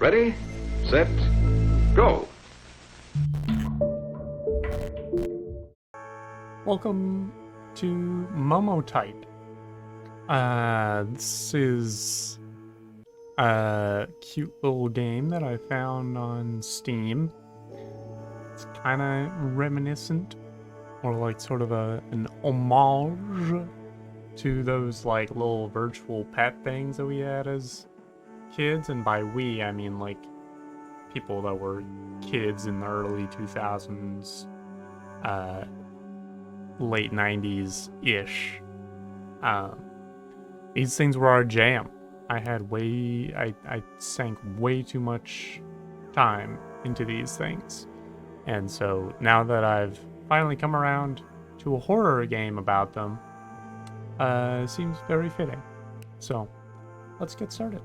Ready, set, go. Welcome to Momotype. This is a cute little game that I found on Steam. It's kind of reminiscent, or like sort of an homage to those like little virtual pet things that we had as kids. And by we, I mean like people that were kids in the early 2000s, late 90s-ish. These things were our jam. I sank way too much time into these things. And so now that I've finally come around to a horror game about them, seems very fitting. So, let's get started.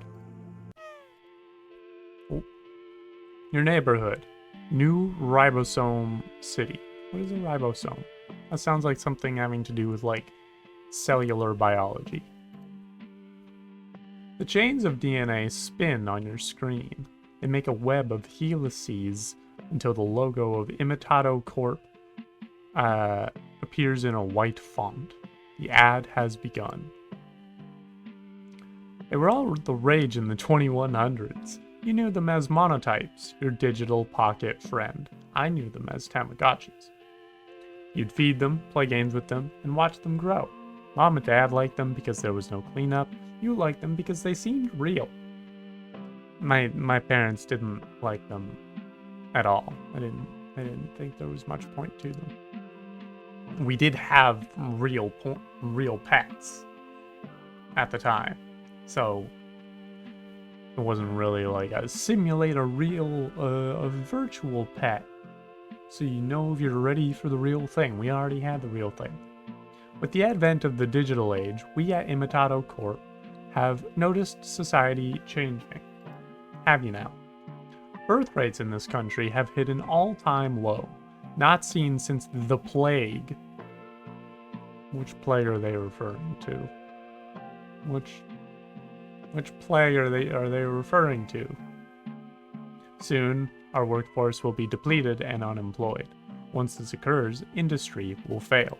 Oh. Your neighborhood. New Ribosome City. What is a ribosome? That sounds like something having to do with, like, cellular biology. The chains of DNA spin on your screen. They make a web of helices until the logo of Imitato Corp appears in a white font. The ad has begun. They were all the rage in the 2100s. You knew them as monotypes, your digital pocket friend. I knew them as Tamagotchis. You'd feed them, play games with them, and watch them grow. Mom and Dad liked them because there was no cleanup. You liked them because they seemed real. My parents didn't like them at all. I didn't think there was much point to them. We did have real pets at the time, so it wasn't really like a simulate a real a virtual pet. So you know if you're ready for the real thing. We already had the real thing. With the advent of the digital age, we at Imitato Corp have noticed society changing. Have you now? Birth rates in this country have hit an all-time low, not seen since the plague. Which plague are they referring to? Which plague are they referring to? Soon, our workforce will be depleted and unemployed. Once this occurs, industry will fail.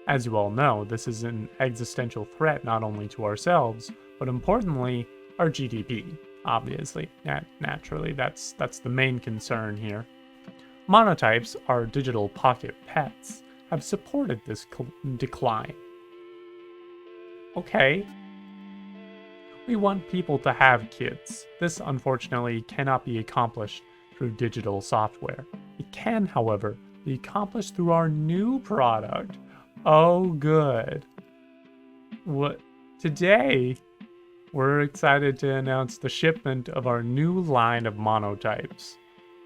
As you all know, this is an existential threat not only to ourselves, but importantly, our GDP. Obviously, naturally, that's the main concern here. Monotypes, our digital pocket pets, have supported this decline. Okay. We want people to have kids. This, unfortunately, cannot be accomplished through digital software. It can, however, be accomplished through our new product. Oh, good. Today, we're excited to announce the shipment of our new line of monotypes.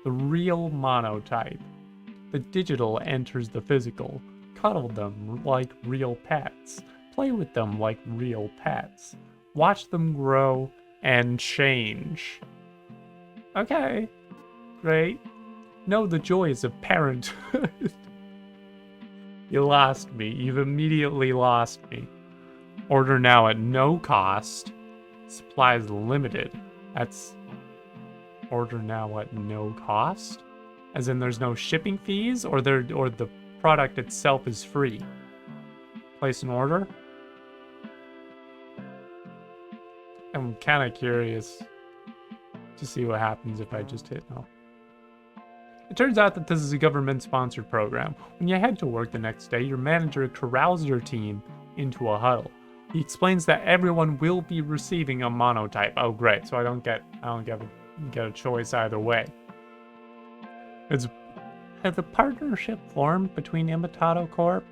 The real monotype. The digital enters the physical. Cuddle them like real pets. Play with them like real pets. Watch them grow and change. Okay, great. Know the joys of parenthood. You lost me. You've immediately lost me. Order now at no cost. Supplies limited. That's order now at no cost? As in there's no shipping fees, or the product itself is free? Place an order? I'm kind of curious to see what happens if I just hit no. It turns out that this is a government-sponsored program. When you head to work the next day, your manager corrals your team into a huddle. He explains that everyone will be receiving a monotype. Oh, great! So I don't get a choice either way. Has the partnership formed between Imitato Corp?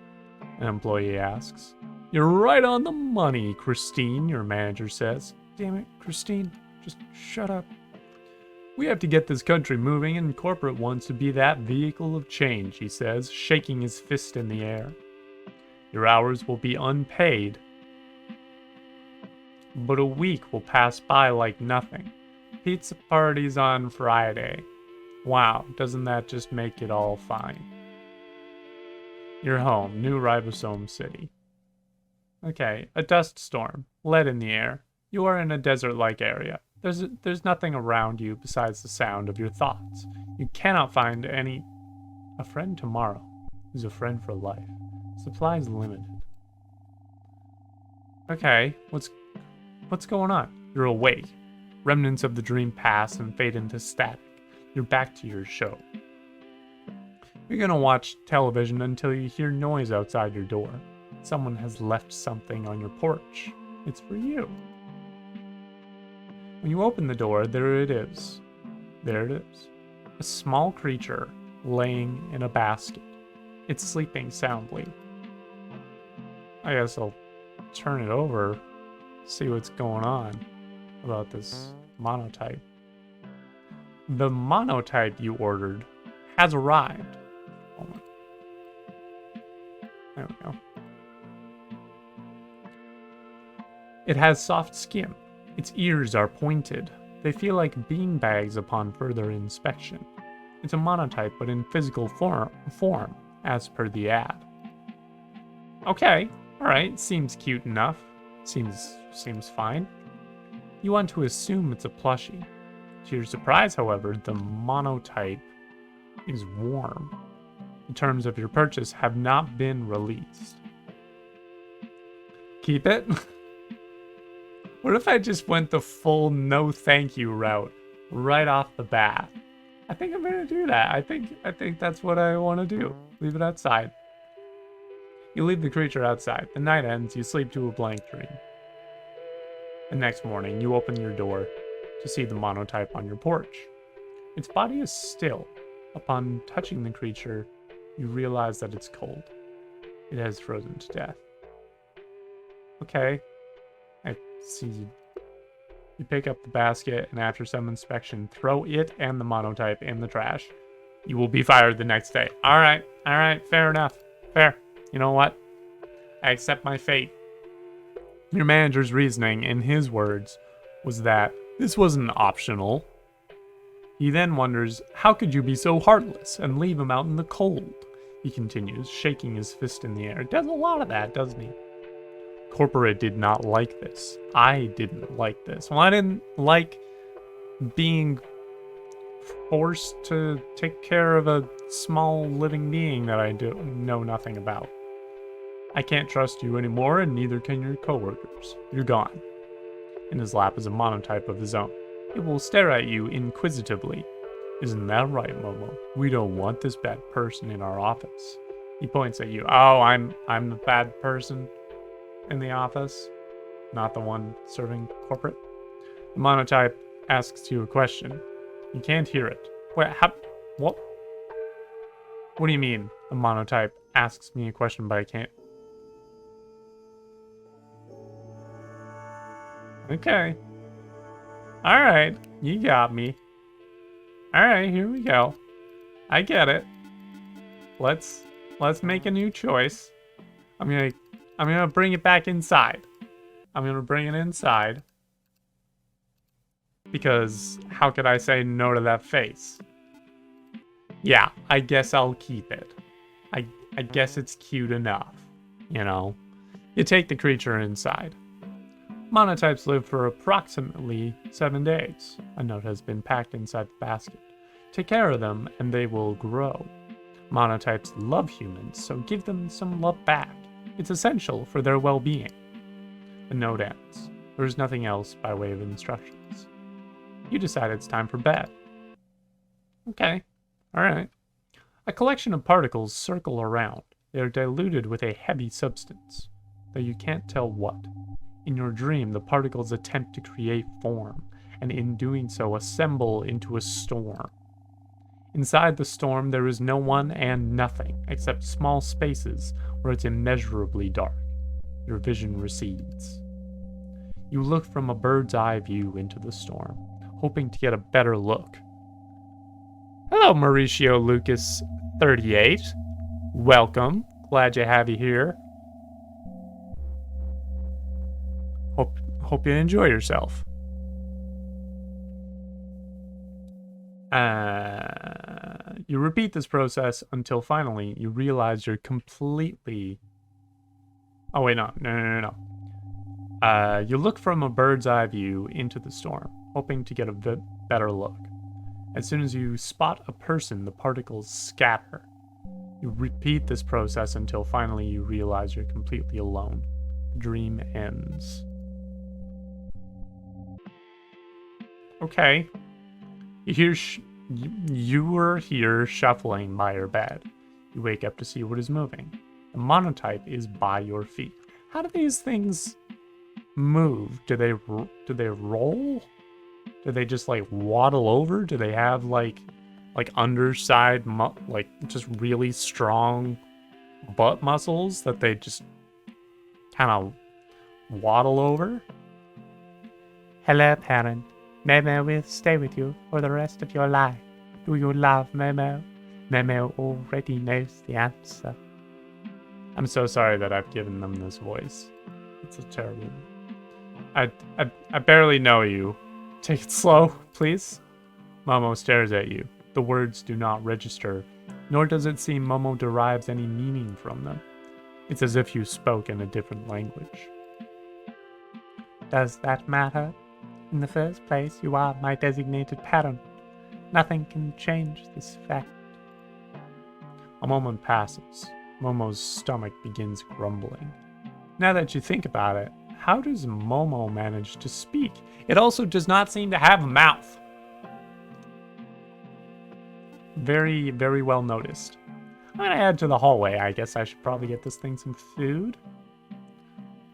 An employee asks. You're right on the money, Christine, your manager says. Damn it, Christine, just shut up. We have to get this country moving, and corporate wants to be that vehicle of change, he says, shaking his fist in the air. Your hours will be unpaid, but a week will pass by like nothing. Pizza parties on Friday. Wow, doesn't that just make it all fine? Your home, New Ribosome City. Okay, a dust storm, lead in the air. You are in a desert-like area. There's nothing around you besides the sound of your thoughts. You cannot find any... A friend tomorrow is a friend for life. Supplies limited. Okay, what's going on? You're awake. Remnants of the dream pass and fade into static. You're back to your show. You're gonna watch television until you hear noise outside your door. Someone has left something on your porch. It's for you. When you open the door, there it is. There it is. A small creature laying in a basket. It's sleeping soundly. I guess I'll turn it over, see what's going on about this monotype. The monotype you ordered has arrived. Hold on. There we go. It has soft skin. Its ears are pointed. They feel like beanbags upon further inspection. It's a monotype, but in physical form, as per the ad. Okay, alright, seems cute enough. Seems fine. You want to assume it's a plushie. To your surprise, however, the monotype is warm. The terms of your purchase have not been released. Keep it? What if I just went the full no thank you route right off the bat? I think I'm gonna do that. I think that's what I want to do. Leave it outside. You leave the creature outside. The night ends, you sleep to a blank dream. The next morning, you open your door to see the monotype on your porch. Its body is still. Upon touching the creature, you realize that it's cold. It has frozen to death. Okay. I see you pick up the basket, and after some inspection, throw it and the monotype in the trash. You will be fired the next day. Alright, fair enough. Fair. You know what? I accept my fate. Your manager's reasoning, in his words, was that this wasn't optional. He then wonders, how could you be so heartless and leave him out in the cold? He continues, shaking his fist in the air. Does a lot of that, doesn't he? Corporate did not like this. I didn't like this. Well, I didn't like being forced to take care of a small living being that I know nothing about. I can't trust you anymore, and neither can your coworkers. You're gone. In his lap is a monotype of his own. It will stare at you inquisitively. Isn't that right, Momo? We don't want this bad person in our office. He points at you. Oh, I'm the bad person in the office, not the one serving corporate. The monotype asks you a question. You can't hear it. Wait, what? What do you mean? The monotype asks me a question, but I can't. Okay. Alright, you got me. Alright, here we go. I get it. Let's make a new choice. I'm gonna bring it back inside. I'm gonna bring it inside. Because how could I say no to that face? Yeah, I guess I'll keep it. I guess it's cute enough. You know? You take the creature inside. Monotypes live for approximately 7 days. A note has been packed inside the basket. Take care of them and they will grow. Monotypes love humans, so give them some love back. It's essential for their well-being. The note ends. There is nothing else by way of instructions. You decide it's time for bed. Okay. Alright. A collection of particles circle around. They are diluted with a heavy substance, though you can't tell what. In your dream, the particles attempt to create form, and in doing so assemble into a storm. Inside the storm, there is no one and nothing, except small spaces where it's immeasurably dark. Your vision recedes. You look from a bird's eye view into the storm, hoping to get a better look. Hello, Mauricio Lucas 38. Welcome. Glad to have you here. Hope you enjoy yourself. You repeat this process until finally you realize you're completely... Oh wait, no. You look from a bird's eye view into the storm, hoping to get a bit better look. As soon as you spot a person, the particles scatter. You repeat this process until finally you realize you're completely alone. The dream ends. Okay. You were here shuffling by your bed. You wake up to see what is moving. The monotype is by your feet. How do these things move? Do they roll? Do they just like waddle over? Do they have like underside like just really strong butt muscles that they just kind of waddle over? Hello, parent. Momo will stay with you for the rest of your life. Do you love Momo? Momo already knows the answer. I'm so sorry that I've given them this voice. It's a terrible... I barely know you. Take it slow, please. Momo stares at you. The words do not register, nor does it seem Momo derives any meaning from them. It's as if you spoke in a different language. Does that matter? In the first place, you are my designated parent. Nothing can change this fact. A moment passes. Momo's stomach begins grumbling. Now that you think about it, how does Momo manage to speak? It also does not seem to have a mouth. Very, very well noticed. I'm gonna head to the hallway. I guess I should probably get this thing some food.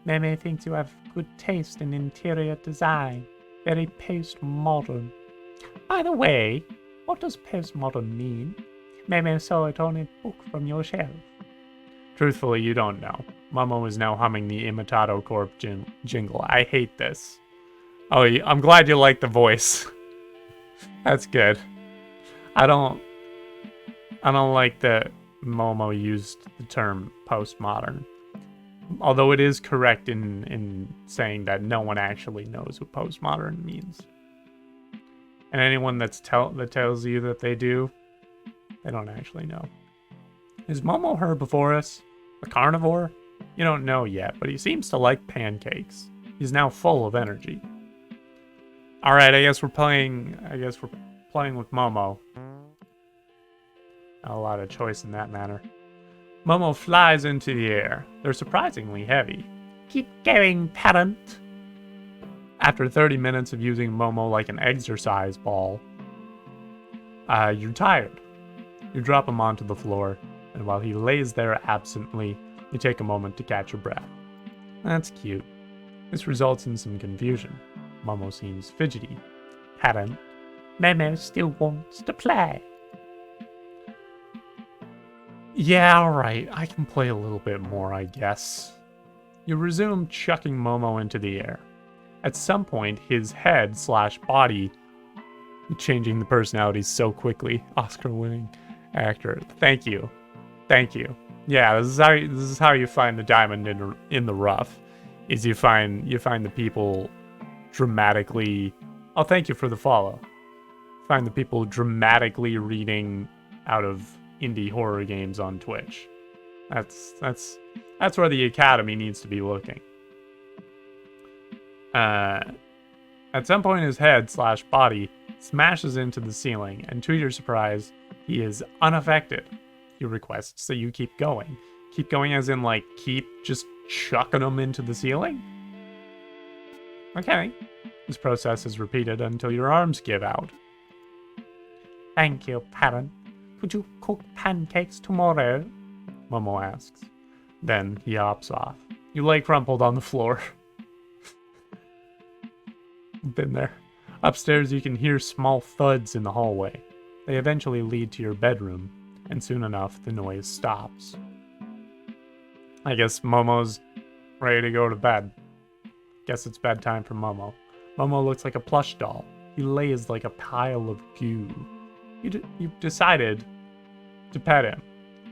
Meme thinks you have good taste in interior design. Very postmodern. By the way, what does postmodern mean? Meme saw it on a book from your shelf. Truthfully, you don't know. Momo is now humming the Imitato Corp jingle. I hate this. Oh, I'm glad you like the voice. That's good. I don't like that Momo used the term postmodern. Although it is correct in saying that no one actually knows what postmodern means. And anyone that tells you that they do, they don't actually know. Is Momo herbivorous? A carnivore? You don't know yet, but he seems to like pancakes. He's now full of energy. Alright, I guess we're playing with Momo. Not a lot of choice in that manner. Momo flies into the air. They're surprisingly heavy. Keep going, parent. After 30 minutes of using Momo like an exercise ball, you're tired. You drop him onto the floor, and while he lays there absently, you take a moment to catch your breath. That's cute. This results in some confusion. Momo seems fidgety. Parent, Momo still wants to play. Yeah, alright, I can play a little bit more, I guess. You resume chucking Momo into the air. At some point, his head/body, changing the personality so quickly, Oscar-winning actor. Thank you. Yeah, this is how you find the diamond in the rough. Is you find the people dramatically. Oh, thank you for the follow. Find the people dramatically reading out of indie horror games on Twitch. That's where the Academy needs to be looking. At some point, his head/body smashes into the ceiling, and to your surprise, he is unaffected. He requests that you keep going. Keep going as in, like, keep just chucking him into the ceiling? Okay. This process is repeated until your arms give out. Thank you, parent. Could you cook pancakes tomorrow? Momo asks. Then he hops off. You lay crumpled on the floor. Been there. Upstairs, you can hear small thuds in the hallway. They eventually lead to your bedroom, and soon enough, the noise stops. I guess Momo's ready to go to bed. Guess it's bedtime for Momo. Momo looks like a plush doll. He lays like a pile of goo. You've decided to pet him,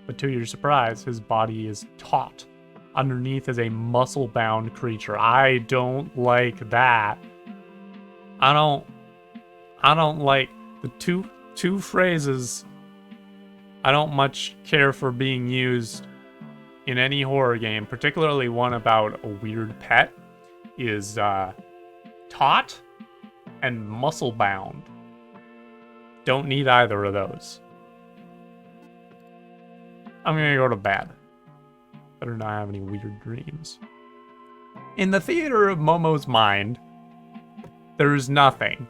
but to your surprise, his body is taut. Underneath is a muscle-bound creature. I don't like that. I don't like the two phrases I don't much care for being used in any horror game, particularly one about a weird pet, is taut and muscle bound. Don't need either of those. I'm gonna go to bed. Better not have any weird dreams. In the theater of Momo's mind, there is nothing.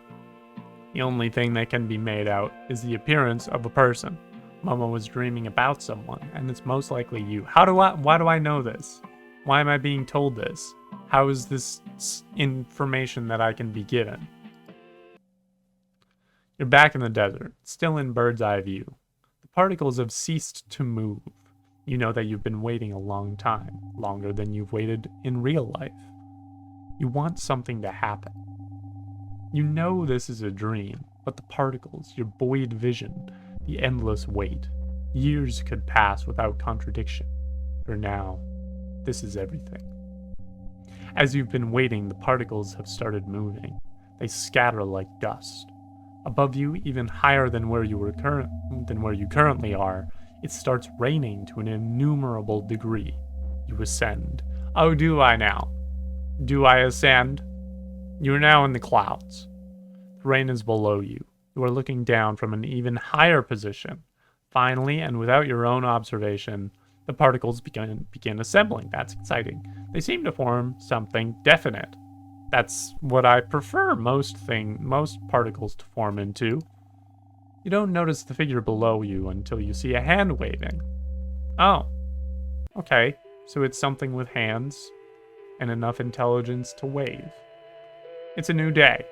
The only thing that can be made out is the appearance of a person. Momo was dreaming about someone, and it's most likely you. Why do I know this? Why am I being told this? How is this information that I can be given? You're back in the desert, still in bird's eye view. The particles have ceased to move. You know that you've been waiting a long time, longer than you've waited in real life. You want something to happen. You know this is a dream, but the particles, your buoyed vision, the endless wait. Years could pass without contradiction. For now, this is everything. As you've been waiting, the particles have started moving. They scatter like dust. Above you, even higher than where you currently are, it starts raining to an innumerable degree. You ascend. Oh, do I now? Do I ascend? You are now in the clouds. The rain is below you. You are looking down from an even higher position. Finally, and without your own observation, the particles begin assembling. That's exciting. They seem to form something definite. That's what I prefer most particles to form into. You don't notice the figure below you until you see a hand waving. Oh. Okay, so it's something with hands and enough intelligence to wave. It's a new day.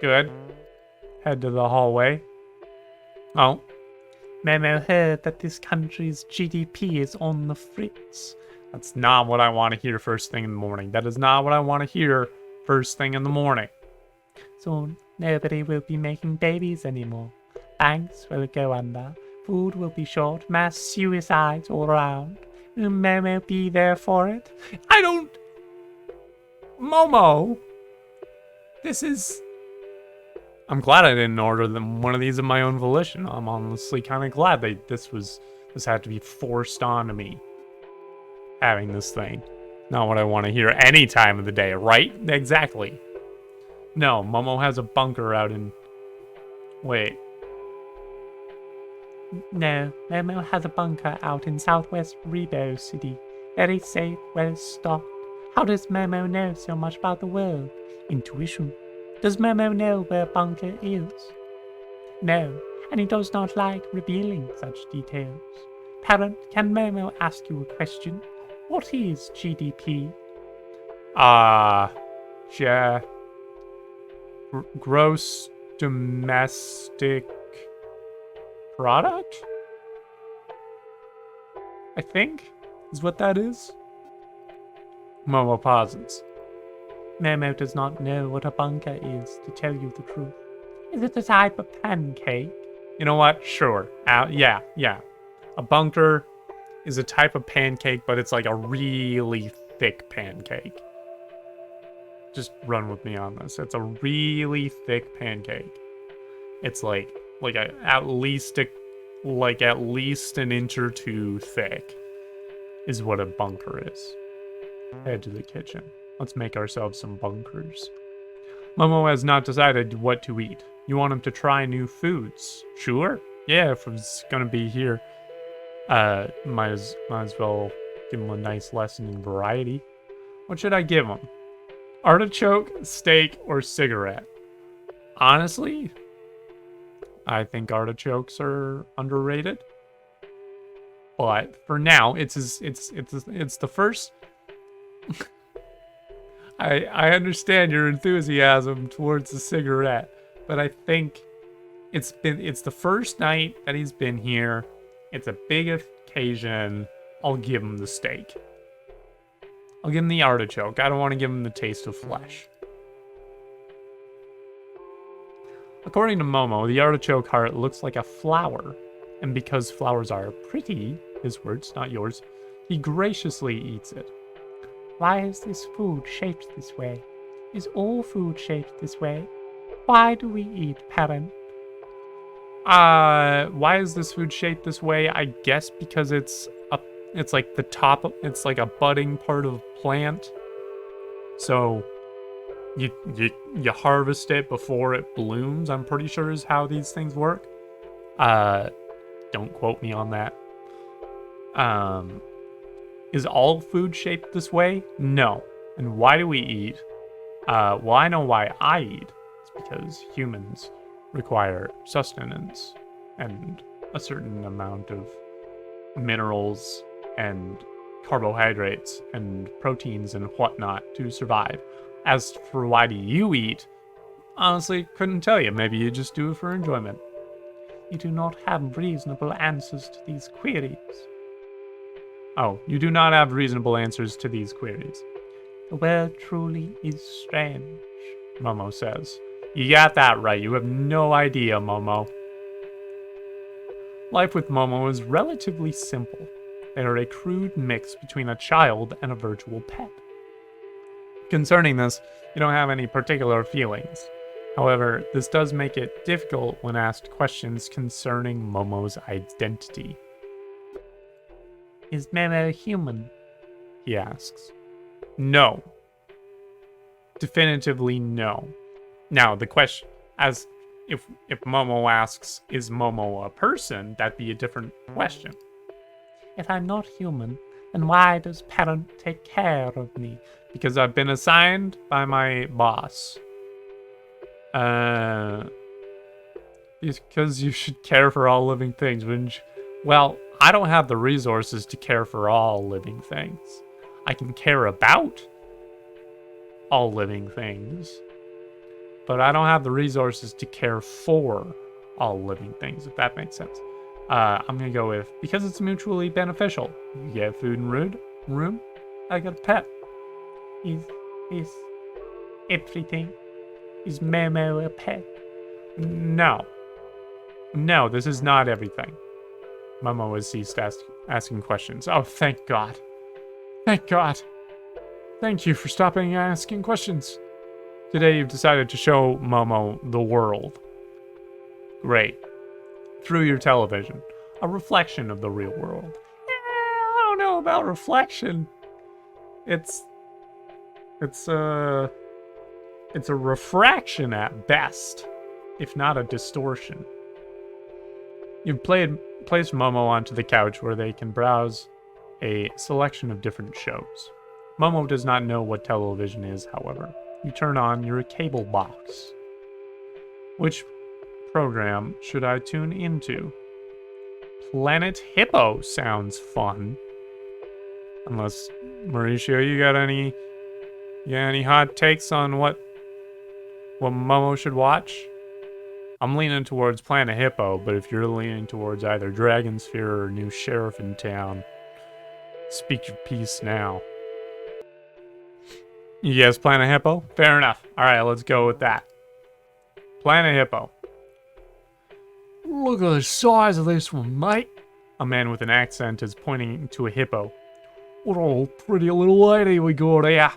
Good. Head to the hallway. Oh. Momo heard that this country's GDP is on the fritz. That's not what I want to hear first thing in the morning. That is not what I want to hear first thing in the morning. Soon, nobody will be making babies anymore. Banks will go under. Food will be short. Mass suicides all around. Will Momo be there for it? I don't... Momo! This is... I'm glad I didn't order one of these of my own volition. I'm honestly kind of glad this had to be forced onto me. Having this thing. Not what I want to hear any time of the day, right? Exactly. No, Momo has a bunker out in... Wait. No, Momo has a bunker out in southwest Rebo City. Very safe, well stocked. How does Momo know so much about the world? Intuition. Does Momo know where bunker is? No, and he does not like revealing such details. Parent, can Momo ask you a question? What is GDP? Gross domestic product? I think is what that is. Momo pauses. Momo does not know what a bunker is, to tell you the truth. Is it a type of pancake? You know what? Sure. Yeah. A bunker is a type of pancake, but it's like a really thick pancake. Just run with me on this. It's a really thick pancake. It's like at least an inch or two thick is what a bunker is. Head to the kitchen. Let's make ourselves some bunkers. Momo has not decided what to eat. You want him to try new foods? Sure. Yeah, if it's gonna be here. Might as well give him a nice lesson in variety. What should I give him? Artichoke, steak, or cigarette? Honestly, I think artichokes are underrated. But for now, it's the first. I understand your enthusiasm towards the cigarette, but I think it's the first night that he's been here. It's a big occasion. I'll give him the steak. I'll give him the artichoke. I don't want to give him the taste of flesh. According to Momo, the artichoke heart looks like a flower. And because flowers are pretty, his words, not yours, he graciously eats it. Why is this food shaped this way? Is all food shaped this way? Why do we eat, parent? Why is this food shaped this way? I guess because it's like the top, it's like a budding part of a plant. So You harvest it before it blooms, I'm pretty sure is how these things work. Don't quote me on that. Is all food shaped this way? No. And why do we eat? Well, I know why I eat. It's because humans require sustenance and a certain amount of minerals and carbohydrates and proteins and whatnot to survive. As for why do you eat, honestly, couldn't tell you. Maybe you just do it for enjoyment. You do not have reasonable answers to these queries. Oh, you do not have reasonable answers to these queries. The world truly is strange, Momo says. You got that right. You have no idea, Momo. Life with Momo is relatively simple. They are a crude mix between a child and a virtual pet. Concerning this, you don't have any particular feelings. However, this does make it difficult when asked questions concerning Momo's identity. Is Momo human? He asks. No. Definitively no. Now, the question, as if Momo asks, is Momo a person, that'd be a different question. If I'm not human, then why does parent take care of me? Because I've been assigned by my boss. Because you should care for all living things, wouldn't you? Well, I don't have the resources to care for all living things. I can care about all living things, but I don't have the resources to care for all living things, if that makes sense. I'm gonna go with, because it's mutually beneficial. You get food and room, I got a pet. Is everything? Is Momo a pet? No, this is not everything. Momo has ceased asking questions. Oh, thank God. Thank God. Thank you for stopping asking questions. Today you've decided to show Momo the world. Great. Through your television. A reflection of the real world. I don't know about reflection. It's a refraction at best, if not a distortion. You've placed Momo onto the couch where they can browse a selection of different shows. Momo does not know what television is, however. You turn on your cable box. Which program should I tune into? Planet Hippo sounds fun. Unless, Mauricio, you got any hot takes on what Momo should watch? I'm leaning towards Planet Hippo, but if you're leaning towards either Dragon Sphere or New Sheriff in Town, speak your piece now. You guys Planet Hippo? Fair enough. Alright, let's go with that. Planet Hippo. Look at the size of this one, mate. A man with an accent is pointing to a hippo. What a pretty little lady we got here.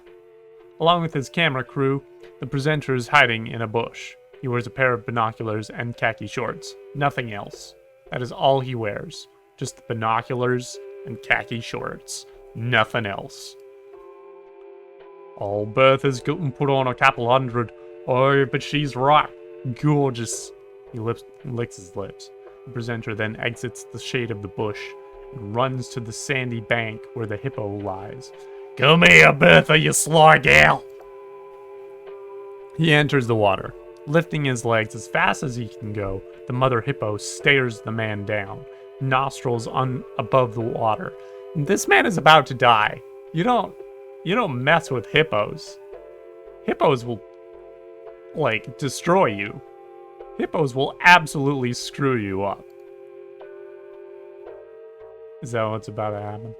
Along with his camera crew, the presenter is hiding in a bush. He wears a pair of binoculars and khaki shorts. Nothing else. That is all he wears. Just the binoculars and khaki shorts. Nothing else. Oh, Bertha's gotten put on a couple hundred. Oh, but she's right. Gorgeous. He licks his lips. The presenter then exits the shade of the bush and runs to the sandy bank where the hippo lies. Come here, Bertha, you sly gal. He enters the water. Lifting his legs as fast as he can go, the mother hippo stares the man down, nostrils above the water. This man is about to die. You don't mess with hippos. Hippos will, destroy you. Hippos will absolutely screw you up. Is that what's about to happen?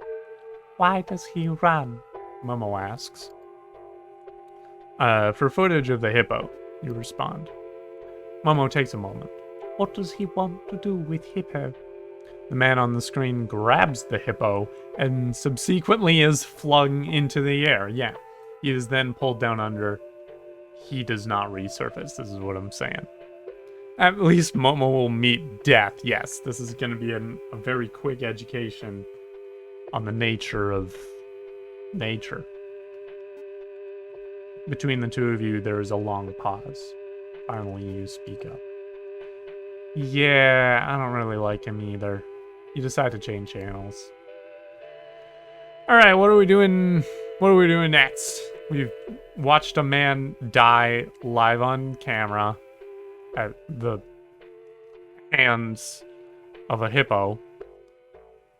Why does he run? Momo asks. For footage of the hippo, you respond. Momo takes a moment. What does he want to do with hippo? The man on the screen grabs the hippo and subsequently is flung into the air. Yeah, he is then pulled down under. He does not resurface, this is what I'm saying. At least Momo will meet death. Yes, this is going to be a very quick education on the nature of nature. Between the two of you, there is a long pause. Finally, you speak up. Yeah, I don't really like him either. You decide to change channels. Alright, what are we doing? What are we doing next? We've watched a man die live on camera at the hands of a hippo.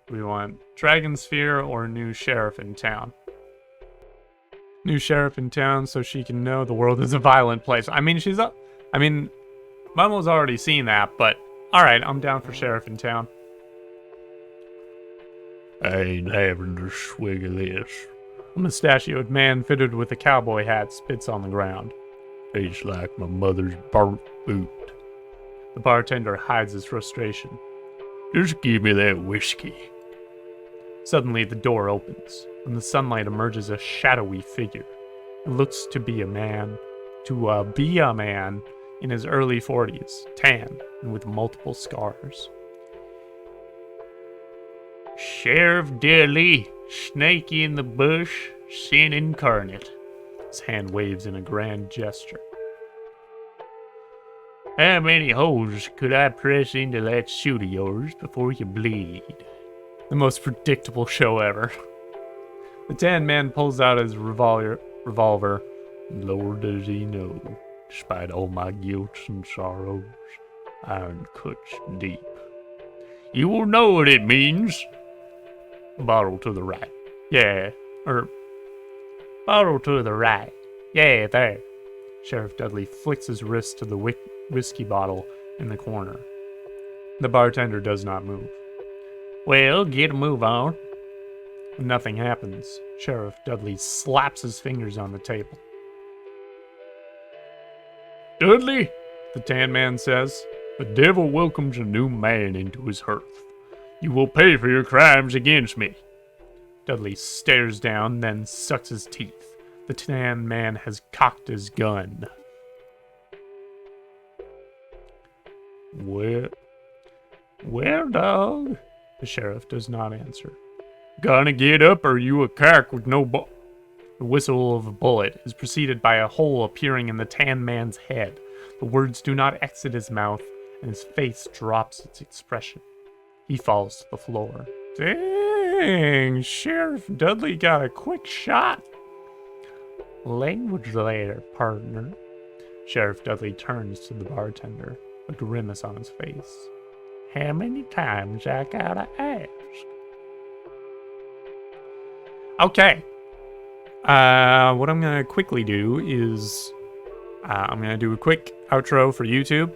We want Dragon Sphere or new sheriff in town. New sheriff in town so she can know the world is a violent place. I mean, Momo's already seen that, but alright, I'm down for sheriff in town. I ain't having a swig of this. A mustachioed man fitted with a cowboy hat spits on the ground. Tastes like my mother's burnt boot. The bartender hides his frustration. Just give me that whiskey. Suddenly, the door opens. From the sunlight emerges a shadowy figure. It looks to be a man. In his early 40s, tan, and with multiple scars. Sheriff Dudley, snake in the bush, sin incarnate. His hand waves in a grand gesture. How many holes could I press into that suit of yours before you bleed? The most predictable show ever. The tan man pulls out his revolver. Lord does he know, despite all my guilt and sorrows, iron cuts deep. You will know what it means. Bottle to the right. Yeah, Bottle to the right. Yeah, there. Sheriff Dudley flicks his wrist to the whiskey bottle in the corner. The bartender does not move. Well, get a move on. Nothing happens. Sheriff Dudley slaps his fingers on the table. Dudley, the tan man says, the devil welcomes a new man into his hearth. You will pay for your crimes against me. Dudley stares down, then sucks his teeth. The tan man has cocked his gun. Well, dog. The sheriff does not answer. Gonna get up, or you a cock with no butt? The whistle of a bullet is preceded by a hole appearing in the tan man's head. The words do not exit his mouth, and his face drops its expression. He falls to the floor. Dang, Sheriff Dudley got a quick shot. Language there, partner. Sheriff Dudley turns to the bartender, a grimace on his face. How many times I gotta ask? Okay. What I'm gonna quickly do is I'm gonna do a quick outro for YouTube,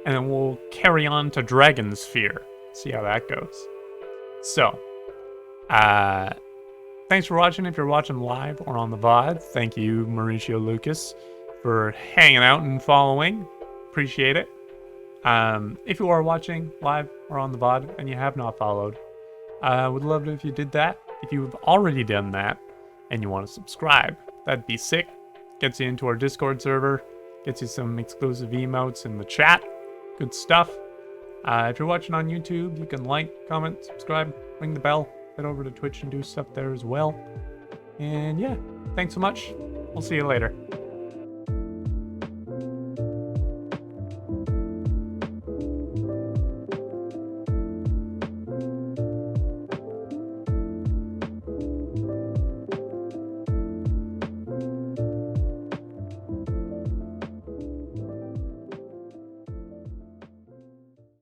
and then we'll carry on to Dragon Sphere. See how that goes. So, thanks for watching. If you're watching live or on the VOD, thank you, Mauricio Lucas, for hanging out and following. Appreciate it. If you are watching live or on the VOD and you have not followed, I would love it if you did that. If you've already done that and you want to subscribe, that'd be sick. Gets you into our Discord server, gets you some exclusive emotes in the chat. Good stuff. If you're watching on YouTube, you can like, comment, subscribe, ring the bell, head over to Twitch and do stuff there as well. And yeah, thanks so much. We'll see you later.